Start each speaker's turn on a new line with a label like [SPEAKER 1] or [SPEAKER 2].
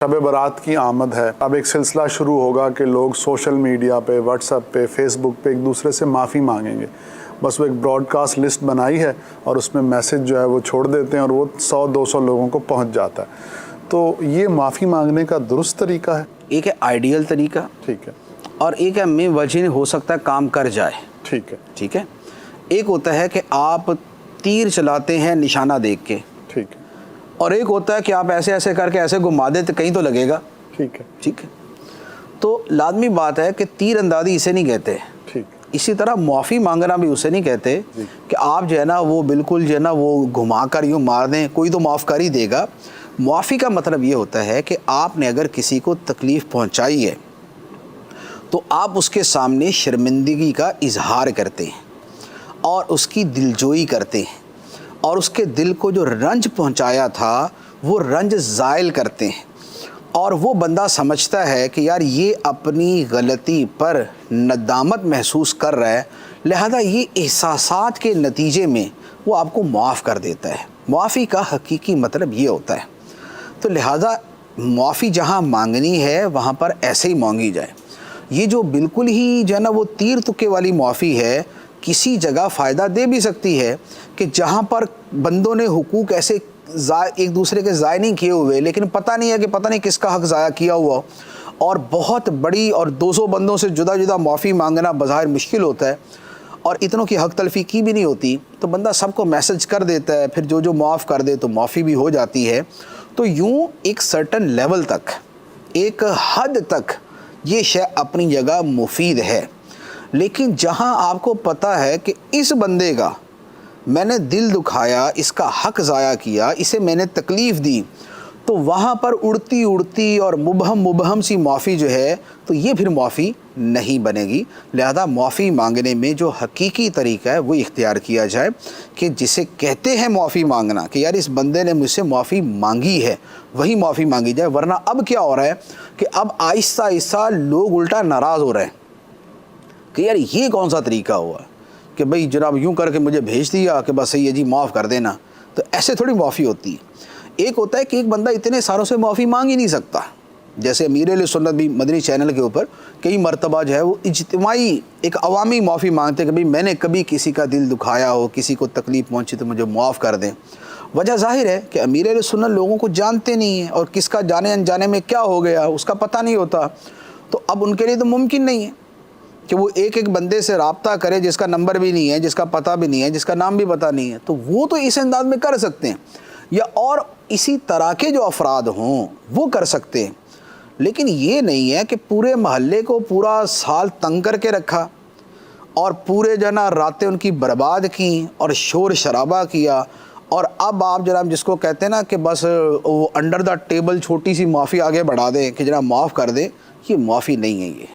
[SPEAKER 1] शब बारात की आमद है। अब एक सिलसिला शुरू होगा कि लोग सोशल मीडिया पे, व्हाट्सएप पे, फेसबुक पे एक दूसरे से माफ़ी मांगेंगे। बस वो एक ब्रॉडकास्ट लिस्ट बनाई है और उसमें मैसेज जो है वो छोड़ देते हैं और वो 100-200 लोगों को पहुंच जाता है। तो ये माफ़ी मांगने का दुरुस्त तरीका है?
[SPEAKER 2] एक है आइडियल तरीका,
[SPEAKER 1] ठीक है, और
[SPEAKER 2] एक है में वजह हो सकता है काम कर जाए।
[SPEAKER 1] ठीक है,
[SPEAKER 2] ठीक है। एक होता है कि आप तीर चलाते हैं निशाना देख के,
[SPEAKER 1] ठीक है,
[SPEAKER 2] और एक होता है कि आप ऐसे ऐसे करके ऐसे घुमा देते कहीं तो लगेगा।
[SPEAKER 1] ठीक है,
[SPEAKER 2] ठीक है। तो लाजमी बात है कि तीर अंदाजी इसे नहीं कहते।
[SPEAKER 1] ठीक।
[SPEAKER 2] इसी तरह माफ़ी मांगना भी उसे नहीं कहते कि आप जो है ना वो बिल्कुल जो है ना वो घुमा कर यूँ मार दें, कोई तो माफ़ कर ही देगा। माफ़ी का मतलब ये होता है कि आपने अगर किसी को तकलीफ़ पहुंचाई है तो आप उसके सामने शर्मिंदगी का इजहार करते हैं और उसकी दिलजोई करते हैं और उसके दिल को जो रंज पहुंचाया था वो रंज ज़ायल करते हैं, और वो बंदा समझता है कि यार ये अपनी गलती पर नदामत महसूस कर रहा है, लिहाजा ये एहसासात के नतीजे में वो आपको माफ़ कर देता है। माफ़ी का हकीकी मतलब ये होता है। तो लिहाजा माफ़ी जहाँ मांगनी है वहाँ पर ऐसे ही मांगी जाए। ये जो बिल्कुल ही जो है ना वो तीर तुक्के वाली माफ़ी है, किसी जगह फ़ायदा दे भी सकती है कि जहाँ पर बंदों ने हुकूक ऐसे एक दूसरे के ज़ाय नहीं किए हुए, लेकिन पता नहीं है कि पता नहीं किसका हक़ ज़ाया किया हुआ, और बहुत बड़ी और 200 बंदों से जुदा जुदा माफ़ी मांगना बज़ाहिर मुश्किल होता है और इतनों की हक़ तलफ़ी की भी नहीं होती, तो बंदा सबको मैसेज कर देता है, फिर जो जो माफ़ कर दे तो माफ़ी भी हो जाती है। तो यूँ एक सर्टन लेवल तक, एक हद तक ये शय अपनी जगह मुफीद है। लेकिन जहाँ आपको पता है कि इस बंदे का मैंने दिल दुखाया, इसका हक़ ज़ाया किया, इसे मैंने तकलीफ़ दी, तो वहाँ पर उड़ती उड़ती और मुबहम सी माफ़ी जो है तो ये फिर माफ़ी नहीं बनेगी। लिहाजा माफ़ी मांगने में जो हकीकी तरीका है वो इख्तियार किया जाए कि जिसे कहते हैं माफ़ी मांगना, कि यार इस बंदे ने मुझसे माफ़ी मांगी है, वही माफ़ी मांगी जाए। वरना अब क्या हो रहा है कि अब आहिस्ता आहिस्ता लोग उल्टा नाराज़ हो रहे हैं कि यार ये कौन सा तरीका हुआ कि भाई जनाब यूँ करके मुझे भेज दिया कि बस सही है जी माफ़ कर देना। तो ऐसे थोड़ी माफ़ी होती है। एक होता है कि एक बंदा इतने सालों से माफ़ी मांग ही नहीं सकता, जैसे अमीर-ए-सुन्नत भी मदनी चैनल के ऊपर कई मरतबा जो है वो इज्तिमाई एक अवामी माफ़ी मांगते कि भाई मैंने कभी किसी का दिल दुखाया हो, किसी को तकलीफ़ पहुँची तो मुझे माफ़ कर दें। वजह ज़ाहिर है कि अमीर-ए-सुन्नत लोगों को जानते नहीं हैं और किसका जाने अनजाने में क्या हो गया उसका पता नहीं होता, तो अब उनके लिए तो मुमकिन नहीं है कि वो एक एक बंदे से राब्ता करे जिसका नंबर भी नहीं है, जिसका पता भी नहीं है, जिसका नाम भी पता नहीं है। तो वो तो इस अंदाज में कर सकते हैं, या और इसी तरह के जो अफराद हों वो कर सकते हैं। लेकिन ये नहीं है कि पूरे महल्ले को पूरा साल तंग करके रखा और पूरे जना रातें उनकी बर्बाद की और शोर शराबा किया, और अब आप जनाब जिसको कहते हैं ना कि बस वो अंडर द टेबल छोटी सी माफ़ी आगे बढ़ा दें कि जनाब माफ़ कर दें, ये माफ़ी नहीं है। ये